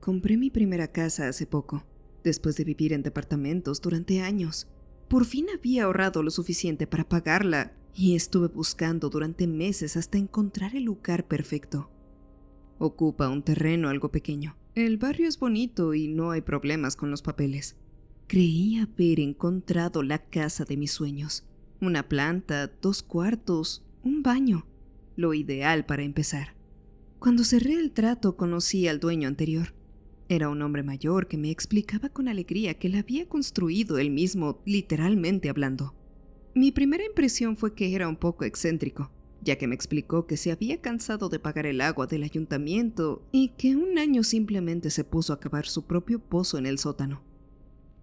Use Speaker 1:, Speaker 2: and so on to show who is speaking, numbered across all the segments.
Speaker 1: Compré mi primera casa hace poco, después de vivir en departamentos durante años. Por fin había ahorrado lo suficiente para pagarla y estuve buscando durante meses hasta encontrar el lugar perfecto. Ocupa un terreno algo pequeño. El barrio es bonito y no hay problemas con los papeles. Creí haber encontrado la casa de mis sueños. Una planta, 2 cuartos, un baño. Lo ideal para empezar. Cuando cerré el trato conocí al dueño anterior. Era un hombre mayor que me explicaba con alegría que la había construido él mismo, literalmente hablando. Mi primera impresión fue que era un poco excéntrico, ya que me explicó que se había cansado de pagar el agua del ayuntamiento y que un año simplemente se puso a cavar su propio pozo en el sótano.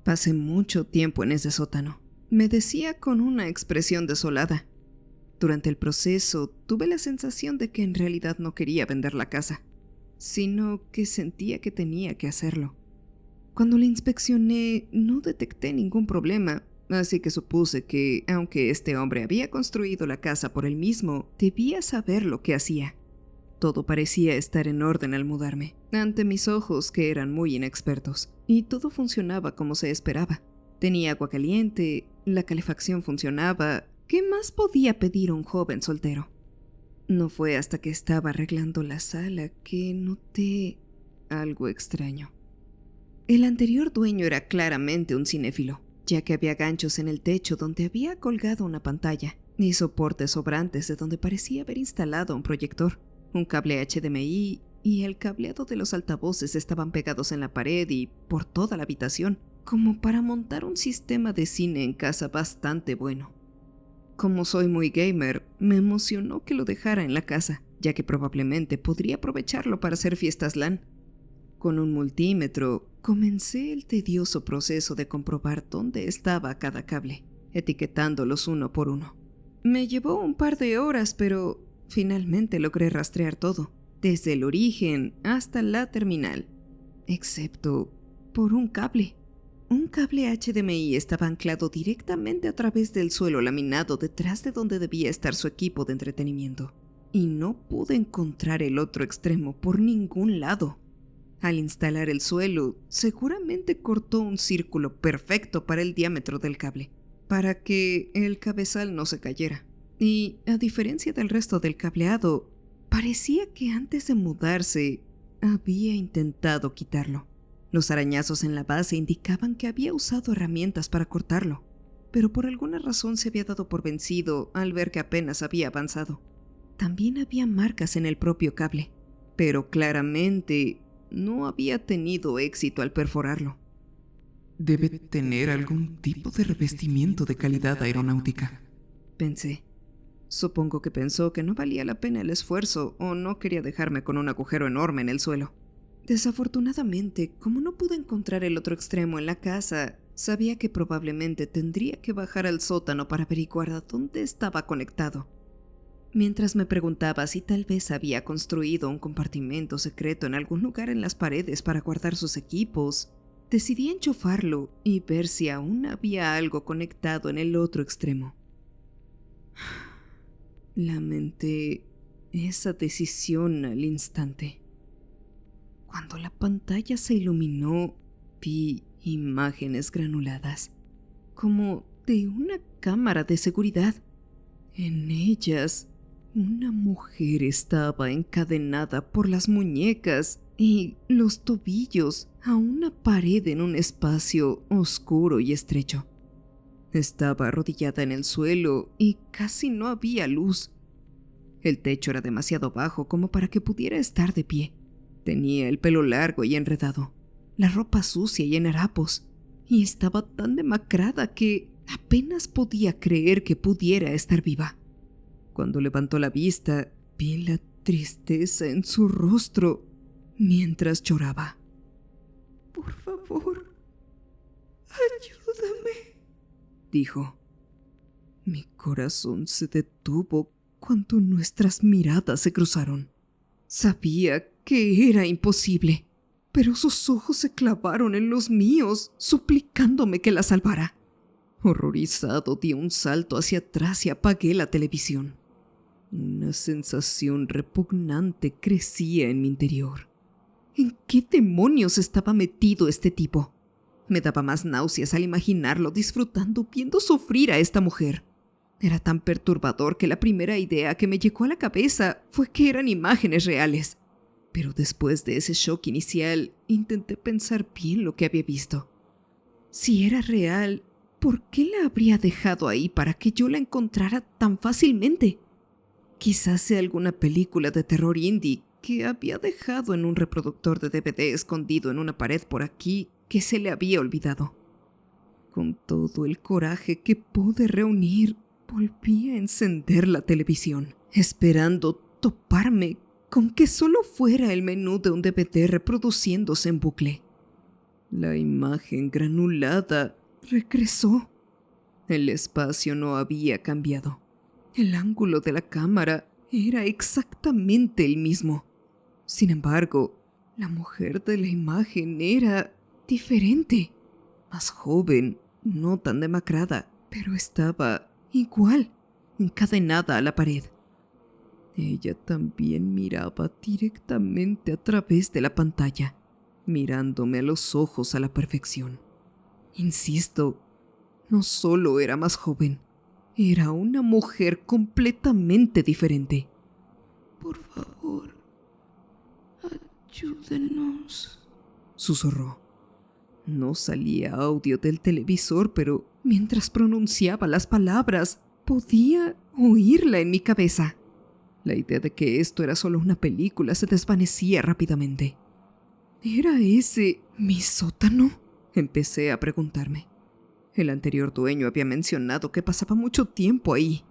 Speaker 1: Pasé mucho tiempo en ese sótano, me decía con una expresión desolada. Durante el proceso tuve la sensación de que en realidad no quería vender la casa, sino que sentía que tenía que hacerlo. Cuando la inspeccioné no detecté ningún problema, así que supuse que, aunque este hombre había construido la casa por él mismo, debía saber lo que hacía. Todo parecía estar en orden al mudarme, ante mis ojos que eran muy inexpertos, y todo funcionaba como se esperaba. Tenía agua caliente, la calefacción funcionaba. ¿Qué más podía pedir un joven soltero? No fue hasta que estaba arreglando la sala que noté algo extraño. El anterior dueño era claramente un cinéfilo, ya que había ganchos en el techo donde había colgado una pantalla y soportes sobrantes de donde parecía haber instalado un proyector, un cable HDMI y el cableado de los altavoces estaban pegados en la pared y por toda la habitación, como para montar un sistema de cine en casa bastante bueno. Como soy muy gamer, me emocionó que lo dejara en la casa, ya que probablemente podría aprovecharlo para hacer fiestas LAN. Con un multímetro, comencé el tedioso proceso de comprobar dónde estaba cada cable, etiquetándolos uno por uno. Me llevó un par de horas, pero finalmente logré rastrear todo, desde el origen hasta la terminal, excepto por un cable. Un cable HDMI estaba anclado directamente a través del suelo laminado detrás de donde debía estar su equipo de entretenimiento, y no pude encontrar el otro extremo por ningún lado. Al instalar el suelo, seguramente cortó un círculo perfecto para el diámetro del cable, para que el cabezal no se cayera. Y, a diferencia del resto del cableado, parecía que antes de mudarse, había intentado quitarlo. Los arañazos en la base indicaban que había usado herramientas para cortarlo, pero por alguna razón se había dado por vencido al ver que apenas había avanzado. También había marcas en el propio cable, pero claramente no había tenido éxito al perforarlo.
Speaker 2: Debe tener algún tipo de revestimiento de calidad aeronáutica,
Speaker 1: pensé. Supongo que pensó que no valía la pena el esfuerzo o no quería dejarme con un agujero enorme en el suelo. Desafortunadamente, como no pude encontrar el otro extremo en la casa, sabía que probablemente tendría que bajar al sótano para averiguar a dónde estaba conectado. Mientras me preguntaba si tal vez había construido un compartimento secreto en algún lugar en las paredes para guardar sus equipos, decidí enchufarlo y ver si aún había algo conectado en el otro extremo. Lamenté esa decisión al instante. Cuando la pantalla se iluminó, vi imágenes granuladas, como de una cámara de seguridad. En ellas, una mujer estaba encadenada por las muñecas y los tobillos a una pared en un espacio oscuro y estrecho. Estaba arrodillada en el suelo y casi no había luz. El techo era demasiado bajo como para que pudiera estar de pie. Tenía el pelo largo y enredado, la ropa sucia y en harapos, y estaba tan demacrada que apenas podía creer que pudiera estar viva. Cuando levantó la vista, vi la tristeza en su rostro mientras lloraba. «Por favor, ayúdame», dijo. Mi corazón se detuvo cuando nuestras miradas se cruzaron. Sabía que era imposible, pero sus ojos se clavaron en los míos, suplicándome que la salvara. Horrorizado, di un salto hacia atrás y apagué la televisión. Una sensación repugnante crecía en mi interior. ¿En qué demonios estaba metido este tipo? Me daba más náuseas al imaginarlo disfrutando viendo sufrir a esta mujer. Era tan perturbador que la primera idea que me llegó a la cabeza fue que eran imágenes reales. Pero después de ese shock inicial, intenté pensar bien lo que había visto. Si era real, ¿por qué la habría dejado ahí para que yo la encontrara tan fácilmente? Quizás sea alguna película de terror indie que había dejado en un reproductor de DVD escondido en una pared por aquí que se le había olvidado. Con todo el coraje que pude reunir, volví a encender la televisión, esperando toparme con que solo fuera el menú de un DVD reproduciéndose en bucle. La imagen granulada regresó. El espacio no había cambiado. El ángulo de la cámara era exactamente el mismo. Sin embargo, la mujer de la imagen era diferente. Más joven, no tan demacrada, pero estaba igual, encadenada a la pared. Ella también miraba directamente a través de la pantalla, mirándome a los ojos a la perfección. Insisto, no solo era más joven, era una mujer completamente diferente.
Speaker 3: Por favor, ayúdenos,
Speaker 1: susurró. No salía audio del televisor, pero mientras pronunciaba las palabras, podía oírla en mi cabeza. La idea de que esto era solo una película se desvanecía rápidamente. ¿Era ese mi sótano? Empecé a preguntarme. El anterior dueño había mencionado que pasaba mucho tiempo ahí.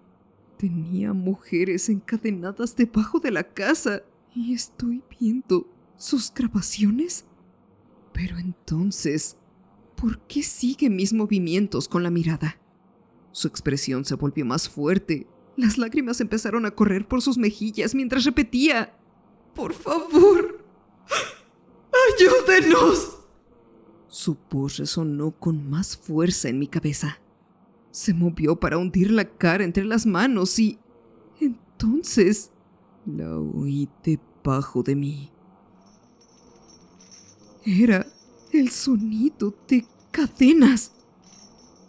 Speaker 1: Tenía mujeres encadenadas debajo de la casa y estoy viendo sus grabaciones. Pero entonces, ¿por qué sigue mis movimientos con la mirada? Su expresión se volvió más fuerte. Las lágrimas empezaron a correr por sus mejillas mientras repetía:
Speaker 3: ¡por favor, ayúdenos!
Speaker 1: Su voz resonó con más fuerza en mi cabeza. Se movió para hundir la cara entre las manos y entonces la oí debajo de mí. Era el sonido de cadenas.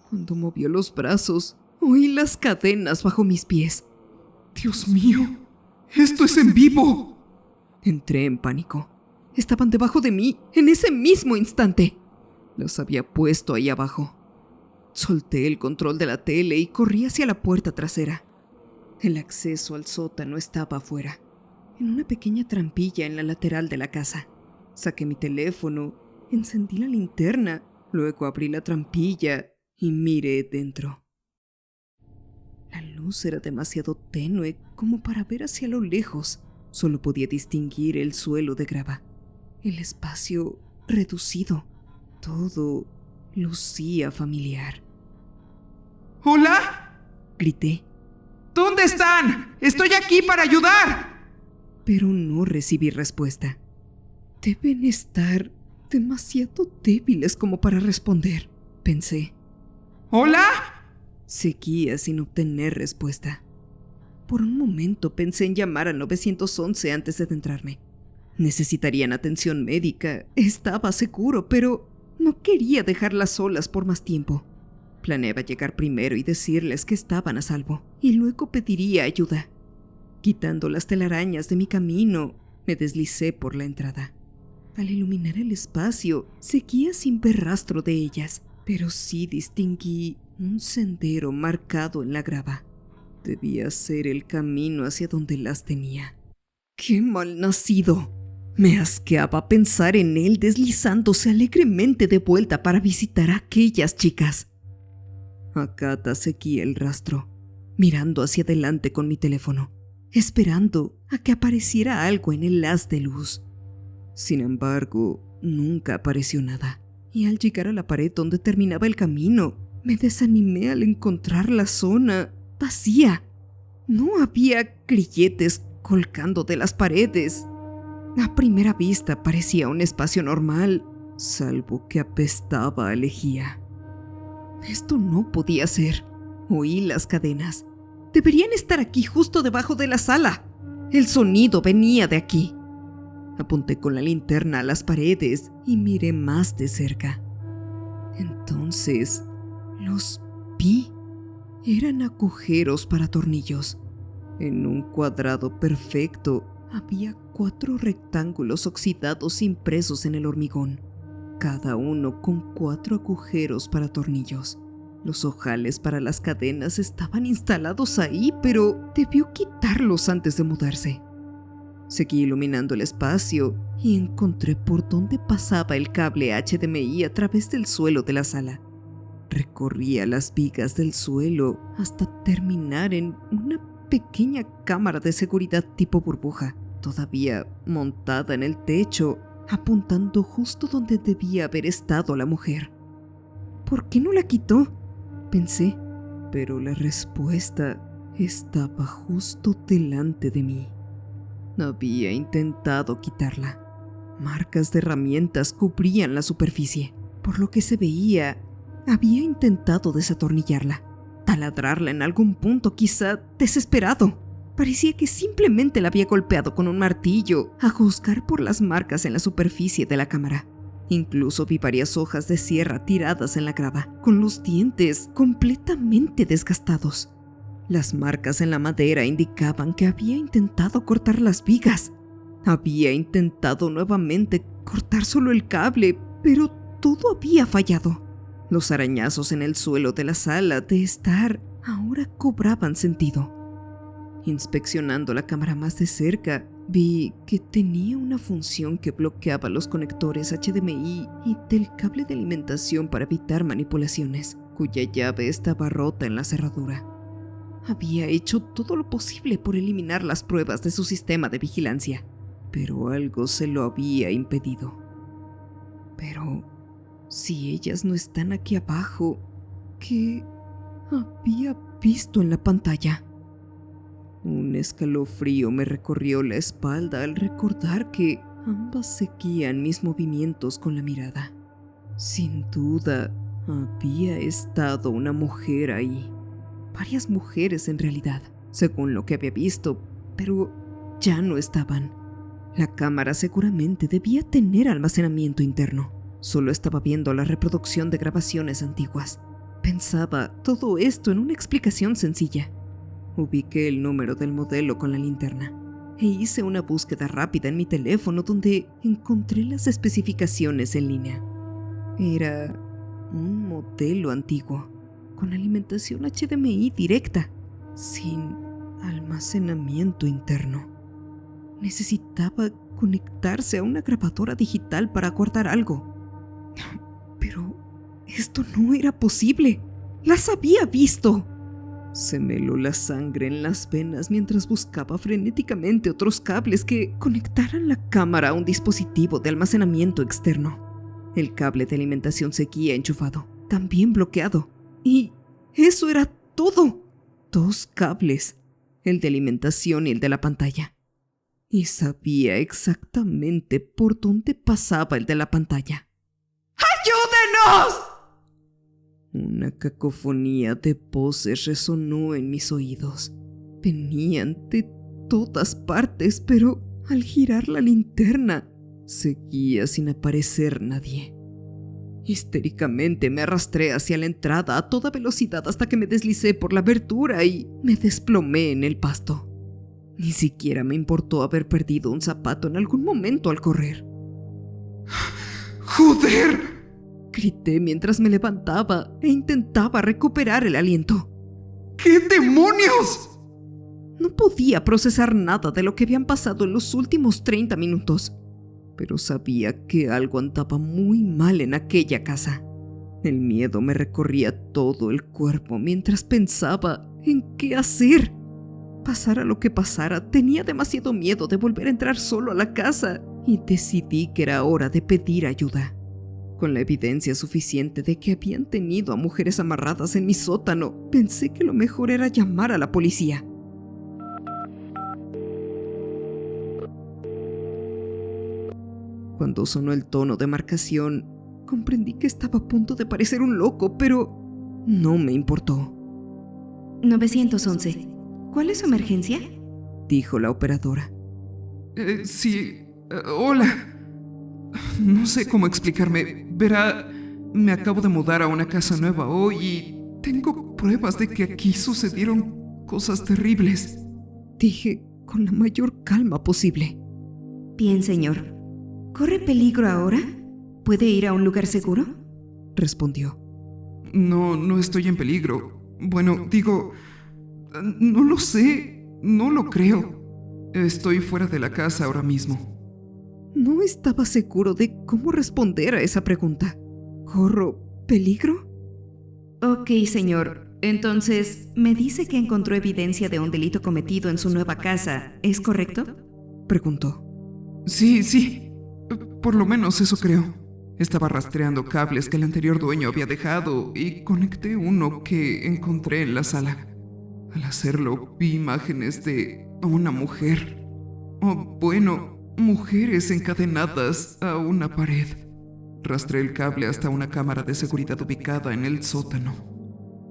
Speaker 1: Cuando movió los brazos, oí las cadenas bajo mis pies.
Speaker 2: ¡Dios mío! ¡Esto es en vivo!
Speaker 1: Entré en pánico. Estaban debajo de mí en ese mismo instante. Los había puesto ahí abajo. Solté el control de la tele y corrí hacia la puerta trasera. El acceso al sótano estaba afuera, en una pequeña trampilla en la lateral de la casa. Saqué mi teléfono, encendí la linterna, luego abrí la trampilla y miré dentro. La luz era demasiado tenue como para ver hacia lo lejos. Solo podía distinguir el suelo de grava, el espacio reducido. Todo lucía familiar.
Speaker 2: ¿Hola?
Speaker 1: Grité.
Speaker 2: ¿Dónde están? ¡Estoy aquí para ayudar!
Speaker 1: Pero no recibí respuesta. Deben estar demasiado débiles como para responder, pensé.
Speaker 2: ¿Hola?
Speaker 1: Seguía sin obtener respuesta. Por un momento pensé en llamar al 911 antes de adentrarme. Necesitarían atención médica, estaba seguro, pero no quería dejarlas solas por más tiempo. Planeaba llegar primero y decirles que estaban a salvo, y luego pediría ayuda. Quitando las telarañas de mi camino, me deslicé por la entrada. Al iluminar el espacio, seguía sin ver rastro de ellas, pero sí distinguí un sendero marcado en la grava. Debía ser el camino hacia donde las tenía. ¡Qué malnacido! Me asqueaba pensar en él deslizándose alegremente de vuelta para visitar a aquellas chicas. Akata seguía el rastro, mirando hacia adelante con mi teléfono, esperando a que apareciera algo en el haz de luz. Sin embargo, nunca apareció nada, y al llegar a la pared donde terminaba el camino, me desanimé al encontrar la zona vacía. No había grilletes colgando de las paredes. A primera vista parecía un espacio normal, salvo que apestaba a lejía. Esto no podía ser. Oí las cadenas. Deberían estar aquí justo debajo de la sala. El sonido venía de aquí. Apunté con la linterna a las paredes y miré más de cerca. Entonces, los vi. Eran agujeros para tornillos. En un cuadrado perfecto había 4 rectángulos oxidados impresos en el hormigón, cada uno con 4 agujeros para tornillos. Los ojales para las cadenas estaban instalados ahí, pero debió quitarlos antes de mudarse. Seguí iluminando el espacio y encontré por dónde pasaba el cable HDMI a través del suelo de la sala. Recorría las vigas del suelo hasta terminar en una pequeña cámara de seguridad tipo burbuja, todavía montada en el techo, apuntando justo donde debía haber estado la mujer. ¿Por qué no la quitó?, pensé, pero la respuesta estaba justo delante de mí. Había intentado quitarla. Marcas de herramientas cubrían la superficie. Por lo que se veía, había intentado desatornillarla, taladrarla en algún punto, quizá desesperado. Parecía que simplemente la había golpeado con un martillo, a juzgar por las marcas en la superficie de la cámara. Incluso vi varias hojas de sierra tiradas en la grava, con los dientes completamente desgastados. Las marcas en la madera indicaban que había intentado cortar las vigas. Había intentado nuevamente cortar solo el cable, pero todo había fallado. Los arañazos en el suelo de la sala de estar ahora cobraban sentido. Inspeccionando la cámara más de cerca, vi que tenía una función que bloqueaba los conectores HDMI y del cable de alimentación para evitar manipulaciones, cuya llave estaba rota en la cerradura. Había hecho todo lo posible por eliminar las pruebas de su sistema de vigilancia, pero algo se lo había impedido. Pero si ellas no están aquí abajo, ¿qué había visto en la pantalla? Un escalofrío me recorrió la espalda al recordar que ambas seguían mis movimientos con la mirada. Sin duda, había estado una mujer ahí. Varias mujeres en realidad, según lo que había visto, pero ya no estaban. La cámara seguramente debía tener almacenamiento interno. Solo estaba viendo la reproducción de grabaciones antiguas. Pensaba todo esto en una explicación sencilla. Ubiqué el número del modelo con la linterna e hice una búsqueda rápida en mi teléfono donde encontré las especificaciones en línea. Era un modelo antiguo, con alimentación HDMI directa, sin almacenamiento interno. Necesitaba conectarse a una grabadora digital para guardar algo. Pero esto no era posible. ¡Las había visto! Se me heló la sangre en las venas mientras buscaba frenéticamente otros cables que conectaran la cámara a un dispositivo de almacenamiento externo. El cable de alimentación seguía enchufado, también bloqueado. Y eso era todo. 2 cables, el de alimentación y el de la pantalla. Y sabía exactamente por dónde pasaba el de la pantalla. ¡Ayúdenos! Una cacofonía de voces resonó en mis oídos. Venían de todas partes, pero al girar la linterna, seguía sin aparecer nadie. Histéricamente me arrastré hacia la entrada a toda velocidad hasta que me deslicé por la abertura y me desplomé en el pasto. Ni siquiera me importó haber perdido un zapato en algún momento al correr.
Speaker 2: ¡Joder!
Speaker 1: Grité mientras me levantaba e intentaba recuperar el aliento.
Speaker 2: ¿Qué demonios?
Speaker 1: No podía procesar nada de lo que habían pasado en los últimos 30 minutos, pero sabía que algo andaba muy mal en aquella casa. El miedo me recorría todo el cuerpo mientras pensaba en qué hacer. Pasara lo que pasara, tenía demasiado miedo de volver a entrar solo a la casa y decidí que era hora de pedir ayuda. Con la evidencia suficiente de que habían tenido a mujeres amarradas en mi sótano, pensé que lo mejor era llamar a la policía. Cuando sonó el tono de marcación, comprendí que estaba a punto de parecer un loco, pero no me importó.
Speaker 3: 911. ¿Cuál es su emergencia?
Speaker 1: Dijo la operadora.
Speaker 2: Sí, Hola. No sé cómo explicarme. Verá, me acabo de mudar a una casa nueva hoy y tengo pruebas de que aquí sucedieron cosas terribles.
Speaker 1: Dije con la mayor calma posible.
Speaker 4: Bien, señor. ¿Corre peligro ahora? ¿Puede ir a un lugar seguro?
Speaker 1: Respondió.
Speaker 2: No estoy en peligro. Bueno, digo, no lo sé, no lo creo. Estoy fuera de la casa ahora mismo.
Speaker 1: No estaba seguro de cómo responder a esa pregunta. ¿Corro peligro?
Speaker 4: Ok, señor. Entonces, me dice que encontró evidencia de un delito cometido en su nueva casa, ¿es correcto?
Speaker 1: Preguntó.
Speaker 2: Sí. Por lo menos eso creo. Estaba rastreando cables que el anterior dueño había dejado y conecté uno que encontré en la sala. Al hacerlo, vi imágenes de una mujer. Mujeres encadenadas a una pared. Rastreé el cable hasta una cámara de seguridad ubicada en el sótano.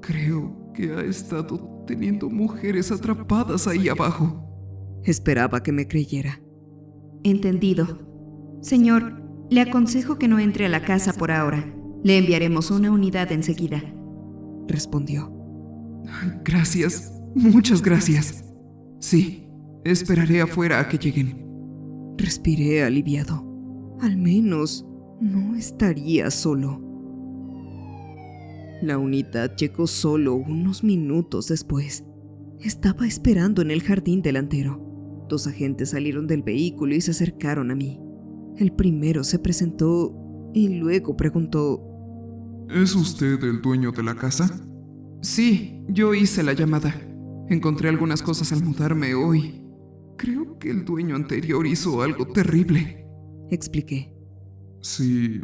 Speaker 2: Creo que ha estado teniendo mujeres atrapadas ahí abajo.
Speaker 1: Esperaba que me creyera.
Speaker 4: Entendido. Señor, le aconsejo que no entre a la casa por ahora. Le enviaremos una unidad enseguida.
Speaker 1: Respondió.
Speaker 2: Gracias, muchas gracias. Sí, esperaré afuera a que lleguen.
Speaker 1: Respiré aliviado. Al menos no estaría solo. La unidad llegó solo unos minutos después. Estaba esperando en el jardín delantero. 2 agentes salieron del vehículo y se acercaron a mí. El primero se presentó y luego preguntó:
Speaker 5: ¿Es usted el dueño de la casa?
Speaker 2: Sí, yo hice la llamada. Encontré algunas cosas al mudarme hoy. Creo que el dueño anterior hizo algo terrible.
Speaker 1: Expliqué.
Speaker 5: Sí,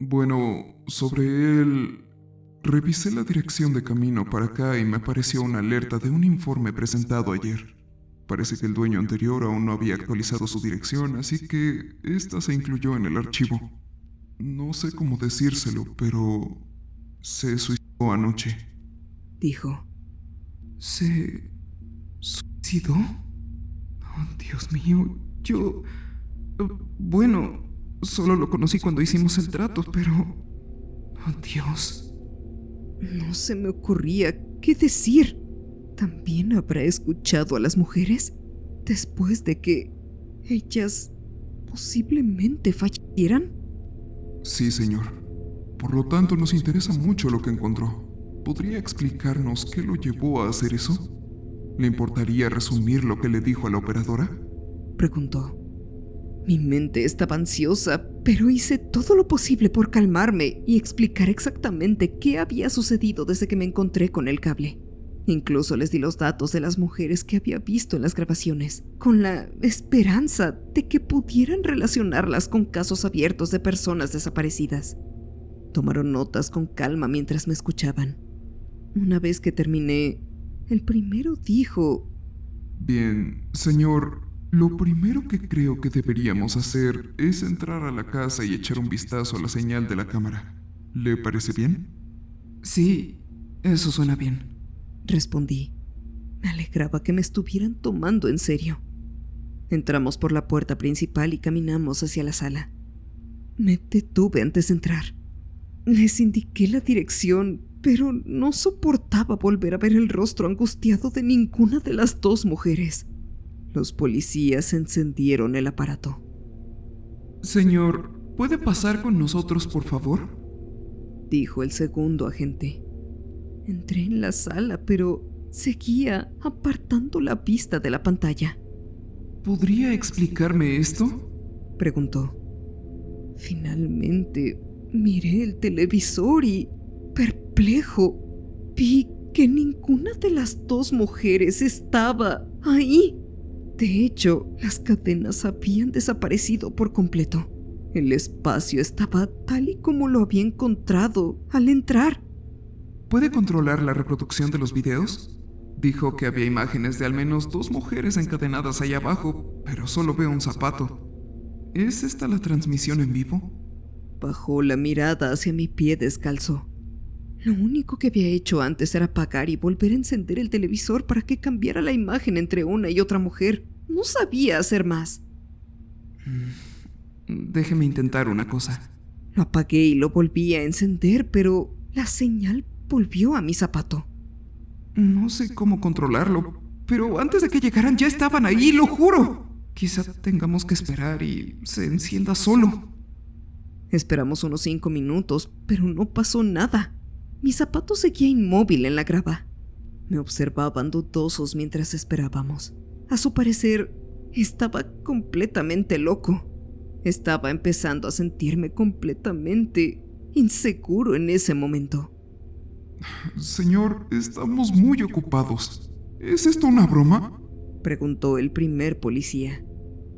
Speaker 5: bueno, sobre él... Revisé la dirección de camino para acá y me apareció una alerta de un informe presentado ayer. Parece que el dueño anterior aún no había actualizado su dirección, así que esta se incluyó en el archivo. No sé cómo decírselo, pero... se suicidó anoche.
Speaker 1: Dijo.
Speaker 2: ¿Se suicidó? Oh, Dios mío, yo... Bueno, solo lo conocí cuando hicimos el trato, pero... Oh, Dios.
Speaker 1: No se me ocurría qué decir. ¿También habrá escuchado a las mujeres? Después de que ellas posiblemente fallecieran.
Speaker 5: Sí, señor. Por lo tanto, nos interesa mucho lo que encontró. ¿Podría explicarnos qué lo llevó a hacer eso? ¿Le importaría resumir lo que le dijo a la operadora?
Speaker 1: Preguntó. Mi mente estaba ansiosa, pero hice todo lo posible por calmarme y explicar exactamente qué había sucedido desde que me encontré con el cable. Incluso les di los datos de las mujeres que había visto en las grabaciones, con la esperanza de que pudieran relacionarlas con casos abiertos de personas desaparecidas. Tomaron notas con calma mientras me escuchaban. Una vez que terminé, el primero dijo:
Speaker 5: Bien, señor, lo primero que creo que deberíamos hacer es entrar a la casa y echar un vistazo a la señal de la cámara. ¿Le parece bien?
Speaker 2: Sí, eso suena bien.
Speaker 1: Respondí. Me alegraba que me estuvieran tomando en serio. Entramos por la puerta principal y caminamos hacia la sala. Me detuve antes de entrar. Les indiqué la dirección, pero no soportaba volver a ver el rostro angustiado de ninguna de las 2 mujeres. Los policías encendieron el aparato.
Speaker 2: Señor, ¿puede pasar con nosotros, por favor?
Speaker 1: Dijo el segundo agente. Entré en la sala, pero seguía apartando la vista de la pantalla.
Speaker 2: ¿Podría explicarme esto?
Speaker 1: Preguntó. Finalmente miré el televisor y, perplejo, vi que ninguna de las 2 mujeres estaba ahí. De hecho, las cadenas habían desaparecido por completo. El espacio estaba tal y como lo había encontrado al entrar.
Speaker 2: ¿Puede controlar la reproducción de los videos? Dijo que había imágenes de al menos 2 mujeres encadenadas ahí abajo, pero solo veo un zapato. ¿Es esta la transmisión en vivo?
Speaker 1: Bajó la mirada hacia mi pie descalzo. Lo único que había hecho antes era apagar y volver a encender el televisor para que cambiara la imagen entre una y otra mujer. No sabía hacer más.
Speaker 2: Déjeme intentar una cosa.
Speaker 1: Lo apagué y lo volví a encender, pero la señal volvió a mi zapato.
Speaker 2: No sé cómo controlarlo, pero antes de que llegaran ya estaban ahí, lo juro. Quizá tengamos que esperar y se encienda solo.
Speaker 1: Esperamos unos 5 minutos, pero no pasó nada. Mi zapato seguía inmóvil en la grava. Me observaban dudosos mientras esperábamos. A su parecer, estaba completamente loco. Estaba empezando a sentirme completamente inseguro en ese momento.
Speaker 5: Señor, estamos muy ocupados. ¿Es esto una broma?
Speaker 1: Preguntó el primer policía.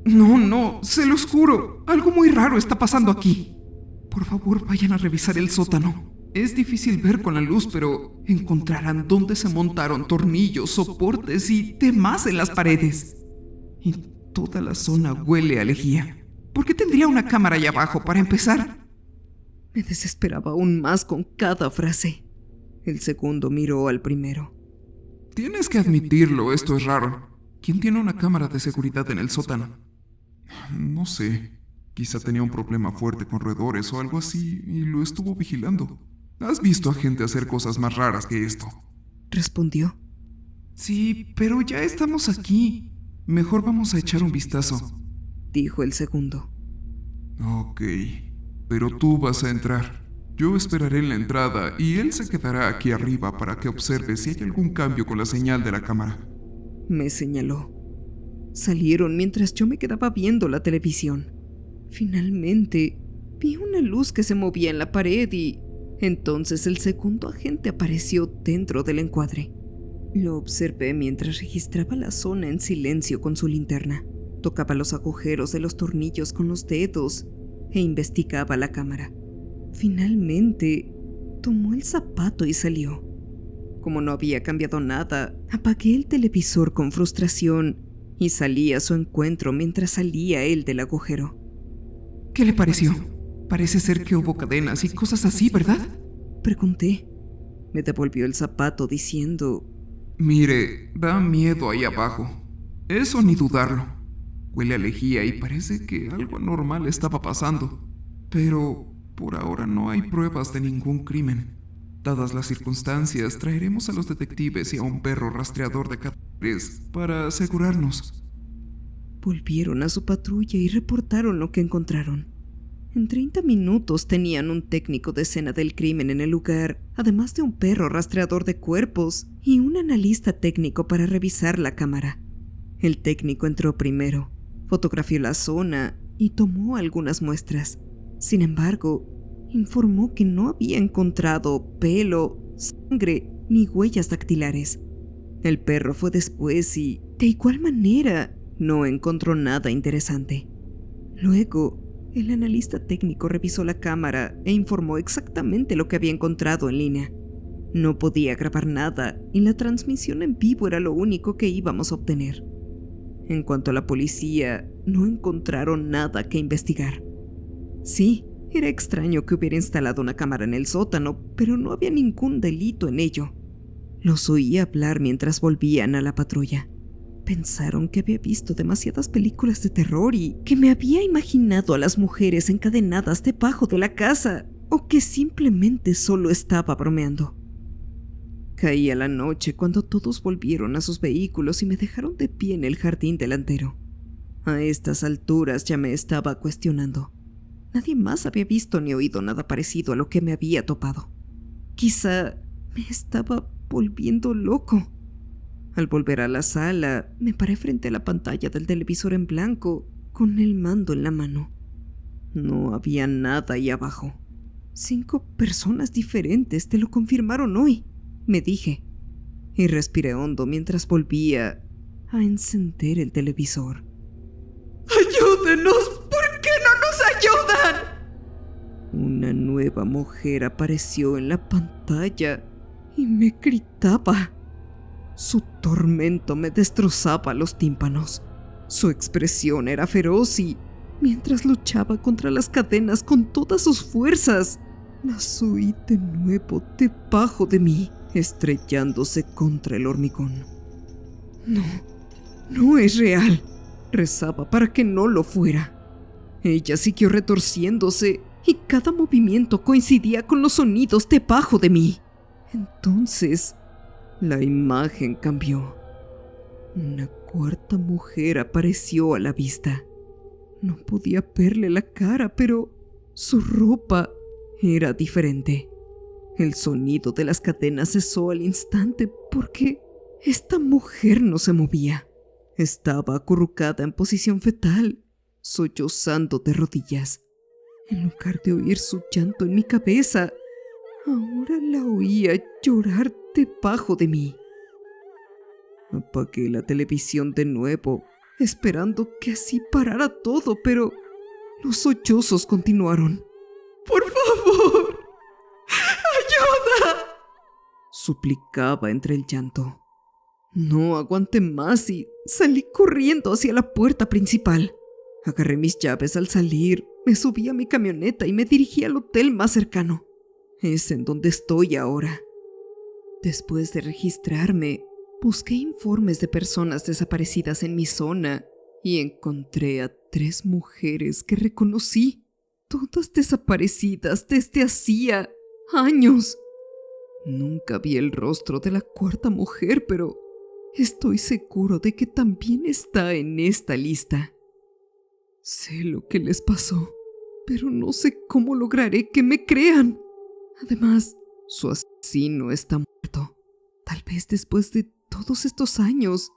Speaker 2: No, se los juro. Algo muy raro está pasando aquí. Por favor, vayan a revisar el sótano. Es difícil ver con la luz, pero encontrarán dónde se montaron tornillos, soportes y demás en las paredes. Y toda la zona huele a lejía. ¿Por qué tendría una cámara allá abajo para empezar?
Speaker 1: Me desesperaba aún más con cada frase. El segundo miró al primero.
Speaker 5: Tienes que admitirlo, esto es raro. ¿Quién tiene una cámara de seguridad en el sótano? No sé. Quizá tenía un problema fuerte con roedores o algo así y lo estuvo vigilando. ¿Has visto a gente hacer cosas más raras que esto?
Speaker 1: Respondió.
Speaker 2: Sí, pero ya estamos aquí. Mejor vamos a echar un vistazo,
Speaker 1: dijo el segundo.
Speaker 5: Ok, pero tú vas a entrar. Yo esperaré en la entrada y él se quedará aquí arriba para que observe si hay algún cambio con la señal de la cámara.
Speaker 1: Me señaló. Salieron mientras yo me quedaba viendo la televisión. Finalmente, vi una luz que se movía en la pared y entonces el segundo agente apareció dentro del encuadre. Lo observé mientras registraba la zona en silencio con su linterna. Tocaba los agujeros de los tornillos con los dedos e investigaba la cámara. Finalmente, tomó el zapato y salió. Como no había cambiado nada, apagué el televisor con frustración y salí a su encuentro mientras salía él del agujero.
Speaker 2: ¿Qué le pareció? Parece ser que hubo cadenas y cosas así, ¿verdad?
Speaker 1: Pregunté. Me devolvió el zapato diciendo:
Speaker 5: Mire, da miedo ahí abajo. Eso ni dudarlo. Huele a lejía y parece que algo anormal estaba pasando. Pero por ahora no hay pruebas de ningún crimen. Dadas las circunstancias, traeremos a los detectives y a un perro rastreador de cadáveres para asegurarnos.
Speaker 1: Volvieron a su patrulla y reportaron lo que encontraron. En 30 minutos tenían un técnico de escena del crimen en el lugar, además de un perro rastreador de cuerpos y un analista técnico para revisar la cámara. El técnico entró primero, fotografió la zona y tomó algunas muestras. Sin embargo, informó que no había encontrado pelo, sangre ni huellas dactilares. El perro fue después y, de igual manera, no encontró nada interesante. Luego, el analista técnico revisó la cámara e informó exactamente lo que había encontrado en línea. No podía grabar nada y la transmisión en vivo era lo único que íbamos a obtener. En cuanto a la policía, no encontraron nada que investigar. Sí, era extraño que hubiera instalado una cámara en el sótano, pero no había ningún delito en ello. Los oí hablar mientras volvían a la patrulla. Pensaron que había visto demasiadas películas de terror y que me había imaginado a las mujeres encadenadas debajo de la casa, o que simplemente solo estaba bromeando. Caía la noche cuando todos volvieron a sus vehículos y me dejaron de pie en el jardín delantero. A estas alturas ya me estaba cuestionando. Nadie más había visto ni oído nada parecido a lo que me había topado. Quizá me estaba volviendo loco. Al volver a la sala, me paré frente a la pantalla del televisor en blanco, con el mando en la mano. No había nada ahí abajo. 5 personas diferentes te lo confirmaron hoy, me dije, y respiré hondo mientras volvía a encender el televisor.
Speaker 3: ¡Ayúdenos! ¿Por qué no nos ayudan?
Speaker 1: Una nueva mujer apareció en la pantalla y me gritaba. Su tormento me destrozaba los tímpanos. Su expresión era feroz y, mientras luchaba contra las cadenas con todas sus fuerzas, las oí de nuevo debajo de mí, estrellándose contra el hormigón. No es real. Rezaba para que no lo fuera. Ella siguió retorciéndose y cada movimiento coincidía con los sonidos debajo de mí. Entonces, la imagen cambió. Una cuarta mujer apareció a la vista. No podía verle la cara, pero su ropa era diferente. El sonido de las cadenas cesó al instante porque esta mujer no se movía. Estaba acurrucada en posición fetal, sollozando de rodillas. En lugar de oír su llanto en mi cabeza, ahora la oía llorar debajo de mí. Apagué la televisión de nuevo, esperando que así parara todo, pero los sollozos continuaron.
Speaker 3: ¡Por favor! ¡Ayuda!
Speaker 1: Suplicaba entre el llanto. No aguanté más y salí corriendo hacia la puerta principal. Agarré mis llaves al salir, me subí a mi camioneta y me dirigí al hotel más cercano. Es en donde estoy ahora. Después de registrarme, busqué informes de personas desaparecidas en mi zona y encontré a 3 mujeres que reconocí, todas desaparecidas desde hacía años. Nunca vi el rostro de la cuarta mujer, pero estoy seguro de que también está en esta lista. Sé lo que les pasó, pero no sé cómo lograré que me crean. Además, su asesino está muerto. Tal vez después de todos estos años,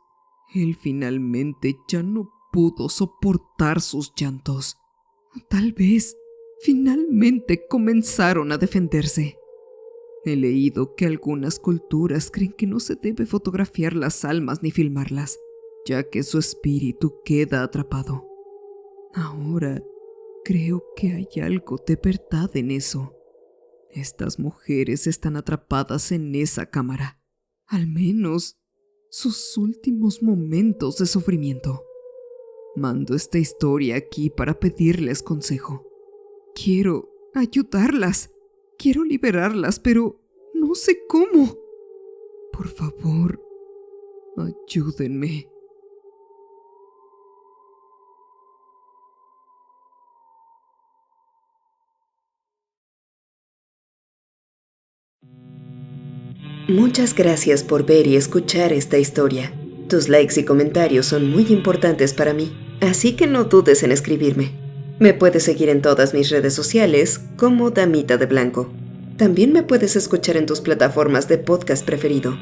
Speaker 1: él finalmente ya no pudo soportar sus llantos. O tal vez finalmente comenzaron a defenderse. He leído que algunas culturas creen que no se debe fotografiar las almas ni filmarlas, ya que su espíritu queda atrapado. Ahora creo que hay algo de verdad en eso. Estas mujeres están atrapadas en esa cámara, al menos sus últimos momentos de sufrimiento. Mando esta historia aquí para pedirles consejo. Quiero ayudarlas, quiero liberarlas, pero no sé cómo. Por favor, ayúdenme.
Speaker 6: Muchas gracias por ver y escuchar esta historia. Tus likes y comentarios son muy importantes para mí, así que no dudes en escribirme. Me puedes seguir en todas mis redes sociales como Damita de Blanco. También me puedes escuchar en tus plataformas de podcast preferido.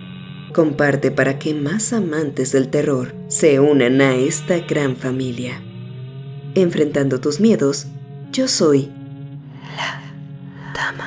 Speaker 6: Comparte para que más amantes del terror se unan a esta gran familia. Enfrentando tus miedos, yo soy la Dama.